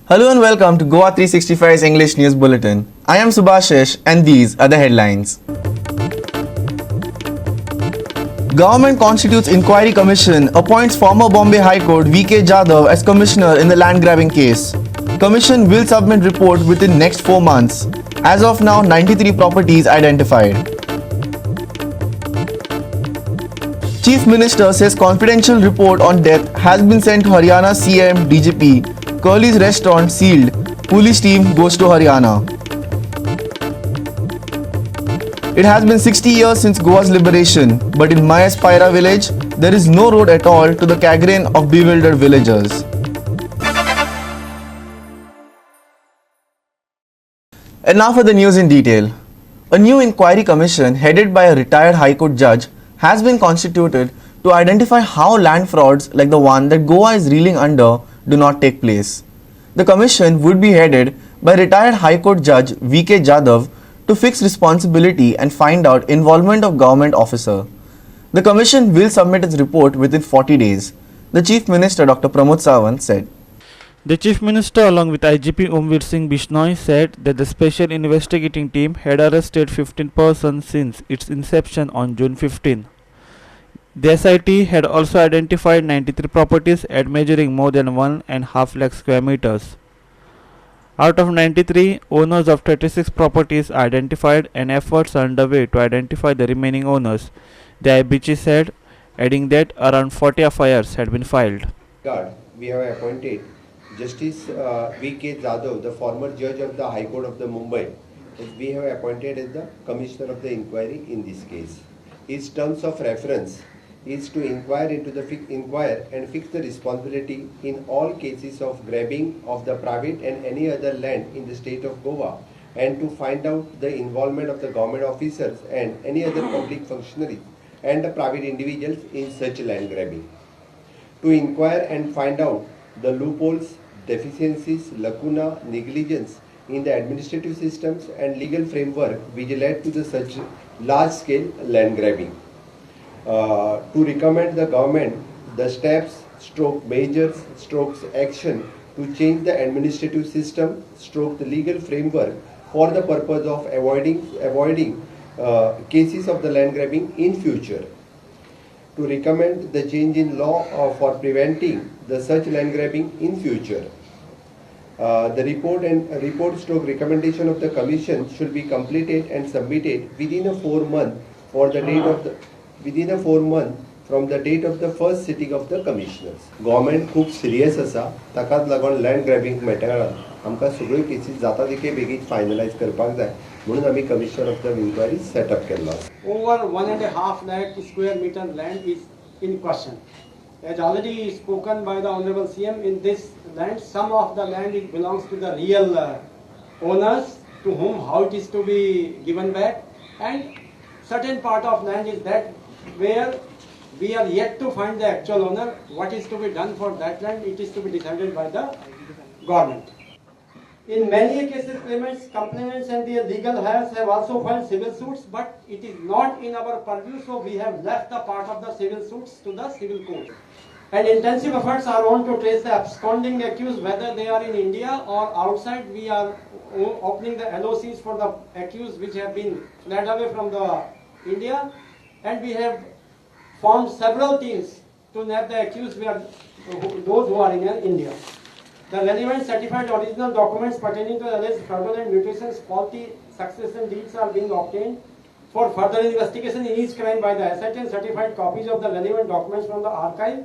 Hello and welcome to GOA365's English News Bulletin. I am Subhashish and these are the headlines. Government constitutes inquiry commission, appoints former Bombay High Court V.K. Jadhav as commissioner in the land grabbing case. Commission will submit report within next 4 months. As of now, 93 properties identified. Chief Minister says confidential report on death has been sent to Haryana CM DGP. Curly's restaurant sealed. Police team goes to Haryana. It has been 60 years since Goa's liberation, but in Mayaspira village, there is no road at all to the chagrin of bewildered villagers. And now for the news in detail. A new inquiry commission headed by a retired High Court judge has been constituted to identify how land frauds like the one that Goa is reeling under do not take place. The commission would be headed by retired High Court Judge V.K. Jadhav to fix responsibility and find out involvement of government officer. The commission will submit its report within 40 days, the Chief Minister Dr. Pramod Sawant said. The Chief Minister along with IGP Omveer Singh Bishnoi said that the special investigating team had arrested 15 persons since its inception on June 15. The SIT had also identified 93 properties at measuring more than 1.5 lakh square meters. Out of 93, owners of 36 properties are identified and efforts are underway to identify the remaining owners, the IBC said, adding that around 40 FIRs had been filed. We have appointed Justice V.K. Jadhav, the former judge of the High Court of the Mumbai. We have appointed as the Commissioner of the Inquiry in this case. His terms of reference is to inquire and fix the responsibility in all cases of grabbing of the private and any other land in the state of Goa, and to find out the involvement of the government officers and any other public functionaries and the private individuals in such land grabbing. To inquire and find out the loopholes, deficiencies, lacuna, negligence in the administrative systems and legal framework which led to the such large-scale land grabbing. To recommend the government the steps, measures, action to change the administrative system, the legal framework for the purpose of avoiding cases of the land grabbing in future. To recommend the change in law for preventing the such land grabbing in future. The recommendation of the Commission should be completed and submitted within a 4 month from the date of the first sitting of the Commissioners. Government खूप serious असा, ताकाच लागून land grabbing मॅटरान आमकां सगळ्यो cases जाता तितके बेगीन finalise करपाक जाय म्हणून आमी Commissioner of the Inquiry set up केल्लो आसा. Over 1.5 lakh square meter land is in question. As already spoken by the Honorable CM, in this land, some of the land it belongs to the real owners, to whom how it is to be given back, and certain part of land is that where we are yet to find the actual owner. What is to be done for that land, it is to be decided by the government. In many cases, claimants, complainants and their legal heirs have also filed civil suits, but it is not in our purview, so we have left the part of the civil suits to the civil court. And intensive efforts are on to trace the absconding accused, whether they are in India or outside. We are opening the LOCs for the accused which have been fled away from the India, and we have formed several teams to nab the accused, those who are in India. The relevant certified original documents pertaining to alleged fraudulent mutations, faulty succession deeds are being obtained for further investigation in each crime by the SIT, and certified copies of the relevant documents from the archive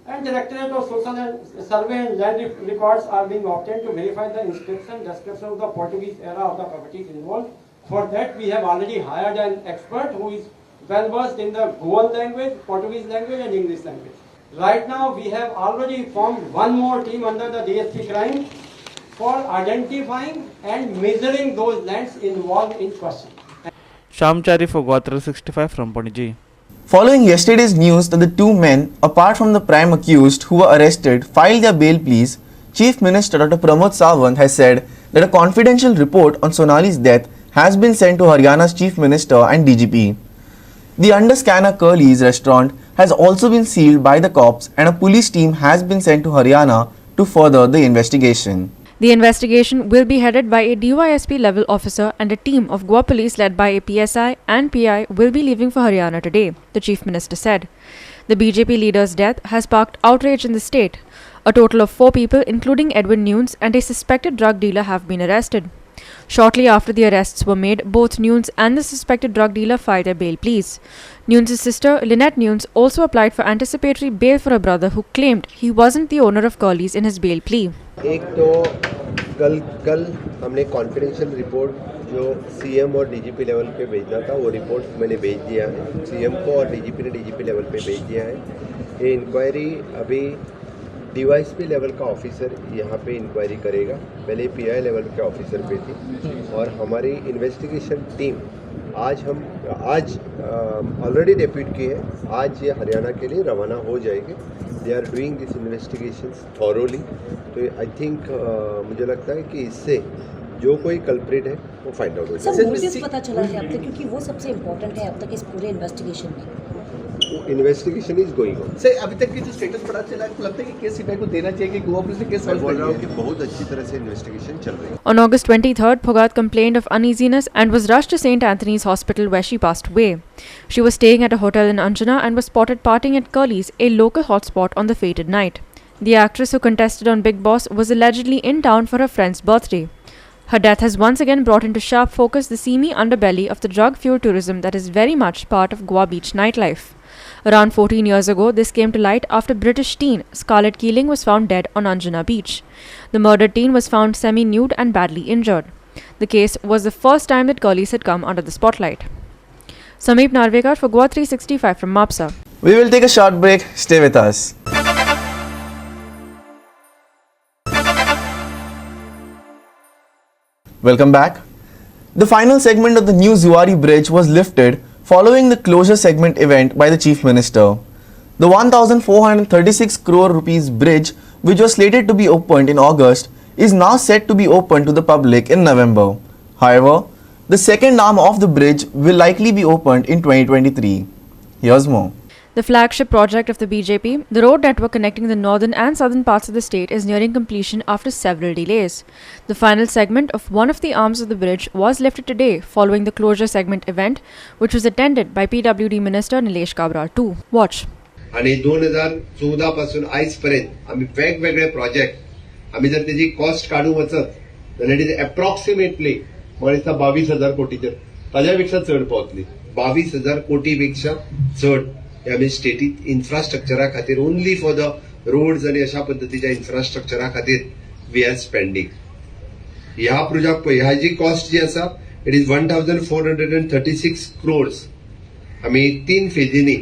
and Directorate of Social and Survey and Land Records are being obtained to verify the inscription, description of the Portuguese era of the properties involved. For that, we have already hired an expert who is well versed in the Goan language, Portuguese language and English language. Right now, we have already formed one more team under the DSP crime for identifying and measuring those lands involved in question. Sonali Phogat 365 from Panaji. Following yesterday's news that the two men, apart from the prime accused who were arrested, filed their bail pleas, Chief Minister Dr. Pramod Sawant has said that a confidential report on Sonali's death has been sent to Haryana's Chief Minister and DGP. The under-scanner Curly's restaurant has also been sealed by the cops and a police team has been sent to Haryana to further the investigation. The investigation will be headed by a DYSP level officer, and a team of Goa police led by a PSI and PI will be leaving for Haryana today, the Chief Minister said. The BJP leader's death has sparked outrage in the state. A total of 4 people, including Edwin Nunes and a suspected drug dealer, have been arrested. Shortly after the arrests were made, both Nunes and the suspected drug dealer filed their bail pleas. Nunes' sister, Lynette Nunes, also applied for anticipatory bail for her brother, who claimed he wasn't the owner of Curly's in his bail plea. एक तो कल हमने confidential report जो CM और DGP level पे भेजना था वो रिपोर्ट मैंने भेज दिया है सीएम को और डीजीपी ने डीजीपी लेवल पे भेज दिया है। ये इंक्वायरी अभी डीवाईएसपी लेवल का ऑफिसर यहाँ पे इंक्वायरी करेगा, पहले पीआई लेवल के ऑफिसर पे थी और हमारी इन्वेस्टिगेशन टीम आज ऑलरेडी डेप्यूट की है, आज ये हरियाणा के लिए रवाना हो जाएगी। They are doing this investigations thoroughly. तो आई थिंक मुझे लगता है कि इससे जो कोई कल्प्रिट है वो फाइंड आउट हो जाएगा। सर मोटिव पता चला है अब तक, क्योंकि वो सबसे इम्पोर्टेंट है अब तक इस पूरे इन्वेस्टिगेशन में। Investigation is going on. Sir अभी तक की जो स्टेटस पता चला है, आपको लगता है कि केस सीबीआई को देना चाहिए कि गोवा पुलिस ने केस मैं बोल रहा हूँ कि बहुत अच्छी तरह से इन्वेस्टिगेशन चल रही है। On August 23rd, Phogat complained of uneasiness and was rushed to St. Anthony's Hospital, where she passed away. She was staying at a hotel in Anjana and was spotted partying at Curly's, a local hotspot, on the fated night. The actress who contested on Bigg Boss was allegedly in town for her friend's birthday. Her death has once again brought into sharp focus the seamy underbelly of the drug-fueled tourism that is very much part of Goa beach nightlife. Around 14 years ago, this came to light after British teen Scarlett Keeling was found dead on Anjana beach. The murdered teen was found semi-nude and badly injured. The case was the first time that Curly's had come under the spotlight. Sameep Narvekar for GOA365 from Mapsa. We will take a short break. Stay with us. Welcome back. The final segment of the new Zuwari bridge was lifted following the closure segment event by the Chief Minister. The 1,436 crore rupees bridge, which was slated to be opened in August, is now set to be opened to the public in November. However, the second arm of the bridge will likely be opened in 2023. Here's more. The flagship project of the BJP, the road network connecting the northern and southern parts of the state, is nearing completion after several delays. The final segment of one of the arms of the bridge was lifted today following the closure segment event, which was attended by PWD Minister Nilesh Kabra too. Watch. आणि 2014 पासून आयज पर्यंत आम्ही वेगवेगळे project आम्ही जर त्याची cost काढून वचत जाल्यार इट इज अप्रॉक्सिमेटली मला दिसता 22,000 कोटीचेर ताज्यापेक्षा चड पावतली। 22,000 कोटीपेक्षा चड आम्ही स्टेटीत इन्फ्रास्ट्रक्चरा खातीर ओनली फॉर द रोड्स आणि अशा पद्धतीच्या इन्फ्रास्ट्रक्चरा खातीर वी आर स्पेंडिंग। ह्या प्रोजेक्ट ह्या जी कॉस्ट जी आसा इट इज 1,436 क्रोर्स। आम्ही 3 फेजींनी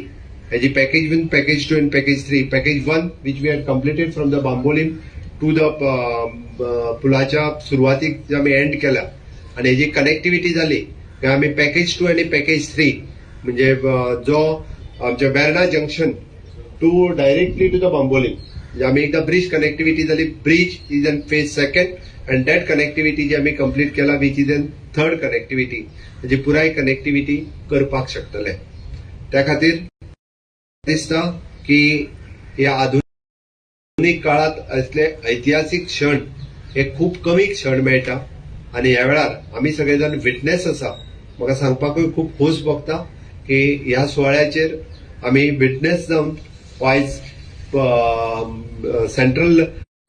हेजी package 1, package 2 and package 3. Package 1 which we had completed from the Bambolim to the पुलाच्या सुरुवातीक जे आम्ही एंड केला आणि हेजी कनेक्टिव्हिटी झाली की आम्ही पैकेज 2 आणि पैकेज 3 म्हणजे जो आमच्या Verna junction to directly to the Bambolim म्हणजे आम्ही एकदा ब्रिज कनेक्टिव्हिटी झाली। Bridge is in phase 2nd and that connectivity जी आम्ही कंप्लीट केला which is in 3rd connectivity म्हणजे पुराय कनेक्टिव्हिटी करपाक शकतले। त्या खातीर दिसता की या आधुनिक काळात असले ऐतिहासिक क्षण हे खूप कमी क्षण मेळटा आणि ह्या वेळार आम्ही सगळेजण विटनेस आसा। म्हाका सांगपाकूय खूप खोस भोगता की ह्या सुवाळ्याचेर आम्ही विटनेस जावन आयज सेंट्रल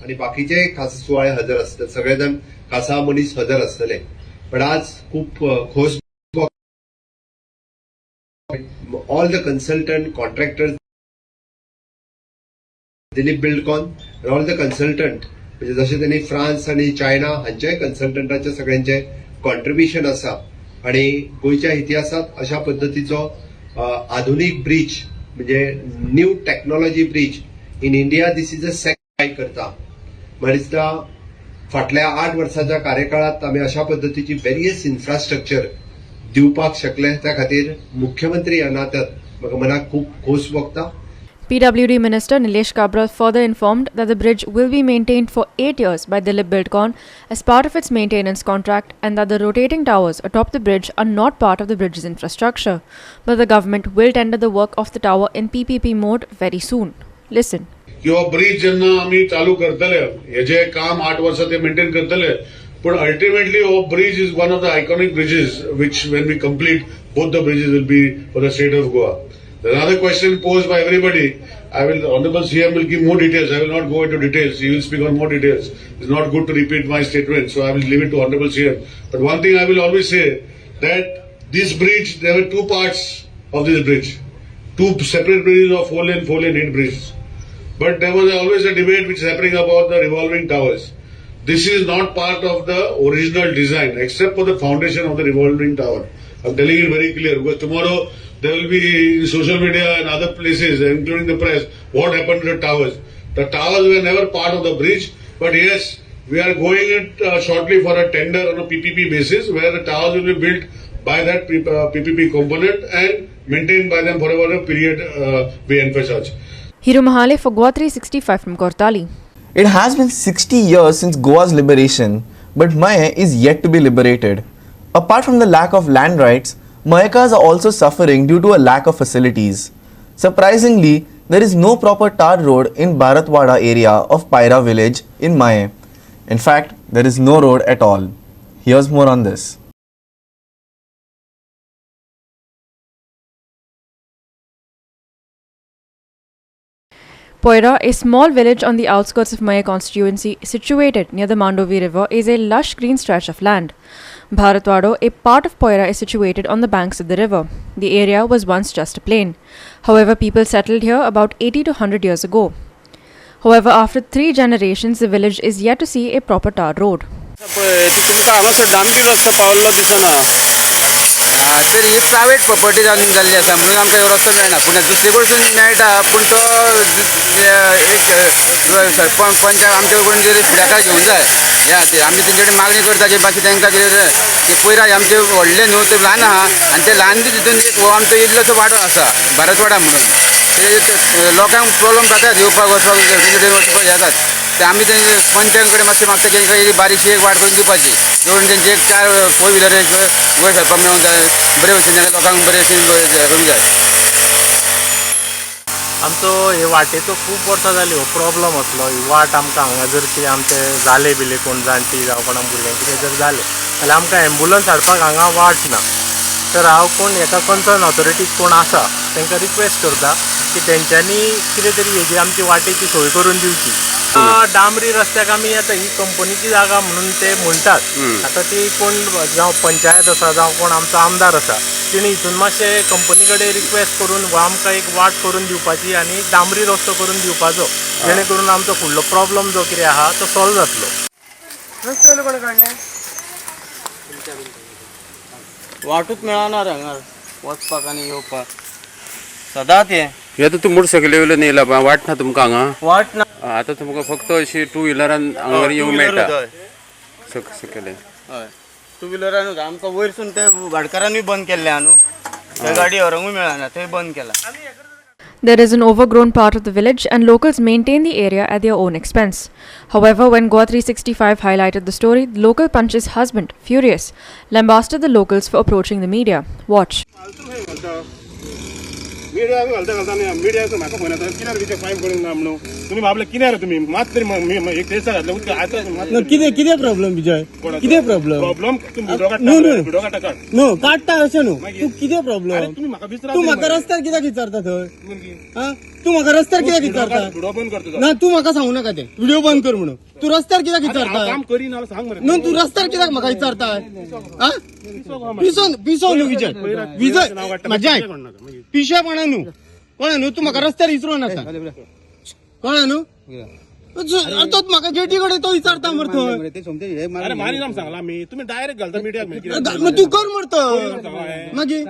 आणि बाकीचे खास सुवाळे हजर असतात, सगळेजण खासा मनीस हजर असतले, पण आज खूप खोस all the consultant contractors Dilip Buildcon and all the consultant म्हणजे जसे त्यांनी फ्रान्स आणि चायना हांचे कन्सल्टंटांचे सगळ्यांचे कॉन्ट्रिब्युशन आसा आणि गोयच्या इतिहासात अशा पद्धतीचो आधुनिक ब्रिज म्हणजे new technology bridge in India this is a second करता। मला दिसता फाटल्या 8 वर्षाच्या कार्यकाळात आम्ही अशा पद्धतीची वेरियस इन्फ्रास्ट्रक्चर दिवपाक शकले, त्या खातीर मुख्यमंत्री ह्या नात्यात म्हाका मनाक खूप खोस भोगता। PWD Minister Nilesh Kabra further informed that the bridge will be maintained for 8 years by Dilip Buildcon as part of its maintenance contract and that the rotating towers atop the bridge are not part of the bridge's infrastructure, but the government will tender the work of the tower in PPP mode very soon. Listen. किंवा bridge जेन्ना आमी चालू करतले हेजे काम 8 वर्सां ते maintain करतले पण अल्टिमेटली हो bridge is one of the iconic bridges which when we complete both the bridges will be for the state of Goa. Another question posed by everybody. Honorable CM will give more details. I will not go into details. He will speak on more details. It's not good to repeat my statement, so I will leave it to Honorable CM. But one thing I will always say that this bridge, there were two parts of this bridge, two separate bridges of 4-lane, 8 bridges. But there was always a debate which is happening about the revolving towers. This is not part of the original design, except for the foundation of the revolving tower. I'm telling you very clear because tomorrow there will be in social media and other places, including the press, what happened to the towers. The towers were never part of the bridge, but yes, we are going it shortly for a tender on a PPP basis where the towers will be built by that PPP component and maintained by them for a period we envisage. Hiro Mahale for GOA365 from Kortali. It has been 60 years since Goa's liberation, but Mahe is yet to be liberated. Apart from the lack of land rights, Mayakas are also suffering due to a lack of facilities. Surprisingly, there is no proper tar road in Bharatwada area of Paira village in Mahe. In fact, there is no road at all. Here's more on this. Poira, a small village on the outskirts of Mahe constituency situated near the Mandovi river, is a lush green stretch of land. Bharatwado, a part of Poira, is situated on the banks of the river. The area was once just a plain. However, people settled here about 80 to 100 years ago. However, after 3 generations, the village is yet to see a proper tar road. Sir he private property जाल्ली आसा म्हणून आमकां ह्यो रस्तो मेळना पूण दुसरे कडसून मेळटा पूण तो एक सरपंच आमचे कडून जर फुडाकार घेवूंक जाय ह्या खातीर आमी तेंचे कडेन मागणी करता की बाकी तांकां की पयरा आमचे व्हडले न्हू ते ल्हान आहा आनी ते ल्हान बी तितून एक हो आमचो इल्लोसो वाडो आसा भारतवाडा म्हणून ते लोकांक प्रॉब्लम जातात येवपाक वचपाक तेंचे कडेन वचपाक येतात ते आमी ते पंचायत कडेन मातशें मागता की बारीकशी एक वाट करून दिवपाची जेवण तेंचे एक 4 फोर व्हिलर वयर सरपाक मेळोंक जाय बरे भशेन तांकां लोकांक बरे भशेन करूंक जाय. आमचो हे वाटेचो खूब वर्सां जाली हो प्रॉब्लम असलो ही वाट आमकां हांगा जर कितें आमचे जाले बिले कोण जाणटी जावं कोणा भुरग्यांक कितें जर जालें जाल्यार आमकां एम्बुलन्स हाडपाक हांगा वाट ना. तर हांव कोण हेका कन्सर्न ऑथॉरिटीज कोण आसा तांकां रिक्वेस्ट करता की तेंच्यांनी कितें तरी हेजी आमची वाटेची सोय करून दिवची. डांबरी रस्त्याक आमी आतां ही कंपनीची जागा म्हणून ते म्हणटात आतां ती कोण जावं पंचायत आसा जावं कोण आमचो आमदार आसा तिणी हितून मातशें कंपनी कडेन रिक्वेस्ट करून आमकां एक वाट करून दिवपाची आनी डांबरी रस्तो करून दिवपाचो जेणे करून आमचो फुडलो प्रॉब्लम जो कितें आहा तो सॉल्व जातलो. रस्तो कोण काडले वाटूच मेळना हांगा वचपाक आनी येवपाक सदांच हे तू मोटरसायकली वयल्यान येयला वाट ना तुमकां हांगा वाट ना आतां तुमकां फक्त अशी 2 व्हिलरान हांगा येवंक मेळटा सकयले हय 2 व्हिलरान आमकां वयरसून ते भाटकारांनी बंद केल्ले आहा न्हू थंय गाडी व्हरोंकूय मेळना थंय बंद केला. There is an overgrown part of the village and locals maintain the area at their own expense. However, when GOA365 highlighted the story, the local punch's husband, furious, lambasted the locals for approaching the media. Watch. कितें problem विजय कितें problem no काडटा अशें न्हू तूं कितें problem तूं म्हाका रस्त्यार कित्याक विचारता थंय तूं म्हाका रस्त्यार कित्याक विचारता ना तूं म्हाका सांगू नाका तें व्हिडिओ बंद कर म्हणून तूं रस्त्यार कित्याक विचारता न्हू तूं रस्त्यार कित्याक म्हाका विचारता पिसो न्हू विजय विजय म्हाज्या पिशेपणा न्हू कळ्ळें न्हू तूं म्हाका रस्त्यार विचारूं नाका कळ्ळें न्हू तो म्हाका गेटी कडेन तो विचारता मरे थंय तूं कर मरे मागीर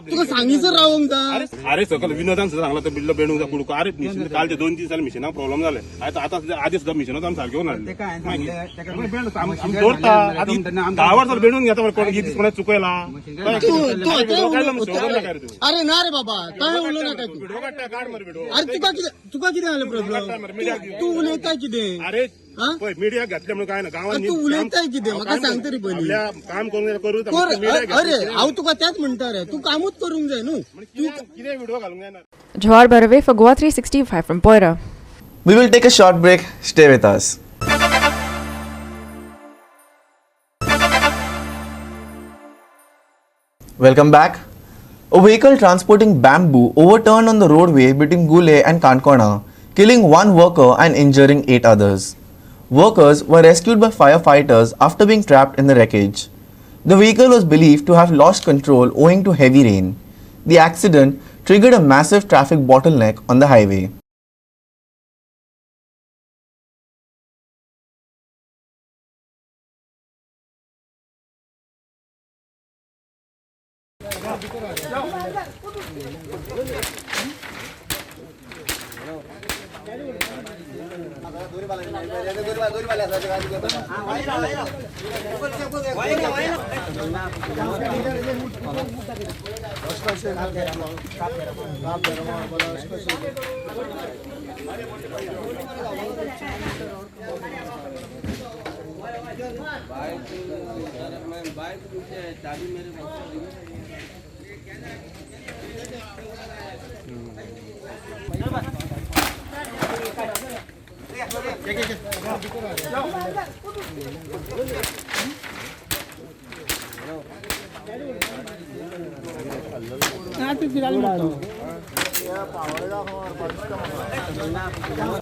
तुका सांगीसर रावंक जाय. अरे सकल विनोदान सांगला तो बिल्लो बेणूक कुडको अरे कालचे 2-3 जाले मिशिनाक प्रॉब्लेम जाले आतां आदेश मिशिनात आमी सारके हाडले 10 वर्सां बेणून घेता मरे कोण चुकयला अरे ना रे बाबा काय उलोव नाका तूं अरे तुका कितें जालें प्रॉब्लेम तूं उलयता कितें अरे मीडिया घातले म्हणून काय ना गांवांनी तूं उलयताय कितें म्हाका सांग तरी पयलीं काम करू अरे हांव तुका तेंच म्हणटा रे तूं कामूच करूंक जाय न्हू तूं कितें व्हिडिओ घालूंक जायना. Jawar Barave for GOA365 from Poira. We will take a short break. Stay with us. Welcome back. A vehicle transporting bamboo overturned on the roadway between Gule and Kankona, killing one worker and injuring 8 others. Workers were rescued by firefighters after being trapped in the wreckage. The vehicle was believed to have lost control owing to heavy rain. The accident triggered a massive traffic bottleneck on the highway.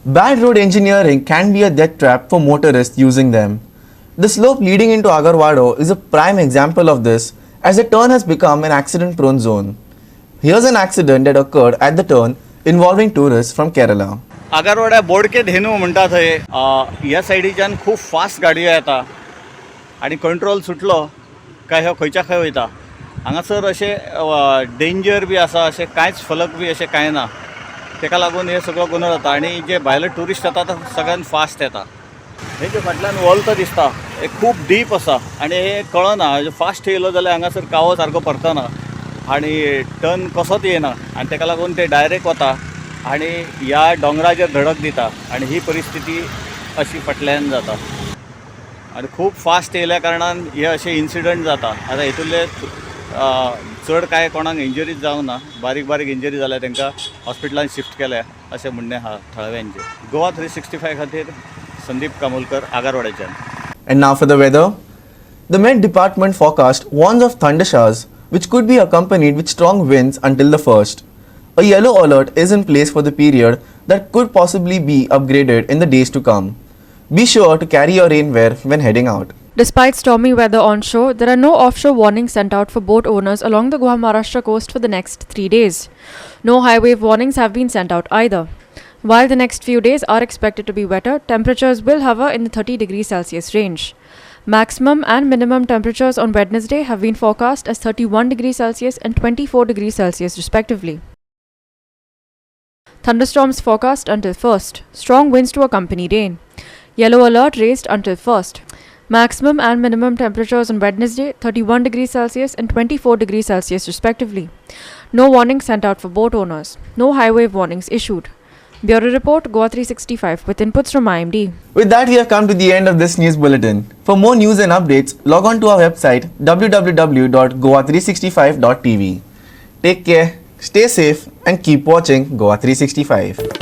Bad road engineering can be a death trap for motorists using them. The slope leading into Agarwado is a prime example of this, as the turn has become an accident-prone zone. Here's an accident that occurred at the turn involving tourists from Kerala. आगारवाड्या बोडके धेनू म्हणटा थंय ह्या सायडीच्यान खूब fast गाडयो येता आनी control सुटलो काय ह्यो खंयच्या खंय वयता. हांगासर अशें डेंजर बी आसा अशें कांयच फलक बी अशें कांय ना. तेका लागून हे सगळो गोंधळ जाता आनी जे भायले ट्युरिस्ट येता ते सगळ्यान फास्ट येता. हेजे फाटल्यान वॉल्त दिसता हे खूब डीप आसा आनी हे कळना फास्ट येयलो जाल्यार हांगासर कावो सारको परतना आनी टर्न कसोच येना आनी तेका लागून ते डायरेक्ट वता आनी ह्या दोंगराचेर धडक दिता आनी ही परिस्थिती अशी फाटल्यान जाता आनी खूब फास्ट येयल्या कारणान हे अशे इन्सिडंट जाता. आतां हितूंतले चड काय कोणाक इंजरीज जावं ना, बारीक बारीक इंजरी जाल्या तांकां हॉस्पिटलांत शिफ्ट केल्या अशें म्हणणें आहा थळव्यांचें. गोवा 365 खातीर Sandeep कामोलकर, आगारवाड्याच्यान. And now for the weather. The Met Department forecast warns of thunder showers which could be accompanied with strong winds until the 1st. A yellow alert is in place for the period that could possibly be upgraded in the days to come. Be sure to carry your rainwear when heading out. Despite stormy weather onshore, there are no offshore warnings sent out for boat owners along the Goa-Maharashtra coast for the next 3 days. No high wave warnings have been sent out either. While the next few days are expected to be wetter, temperatures will hover in the 30 degrees Celsius range. Maximum and minimum temperatures on Wednesday have been forecast as 31 degrees Celsius and 24 degrees Celsius respectively. Thunderstorms forecast until 1st. Strong winds to accompany rain. Yellow alert raised until 1st. Maximum and minimum temperatures on Wednesday 31 degrees Celsius and 24 degrees Celsius respectively. No warnings sent out for boat owners. No high wave warnings issued. Bureau Report, Goa 365 with inputs from IMD. With that, we have come to the end of this news bulletin. For more news and updates, log on to our website www.goa365.tv. Take care, stay safe and keep watching Goa 365.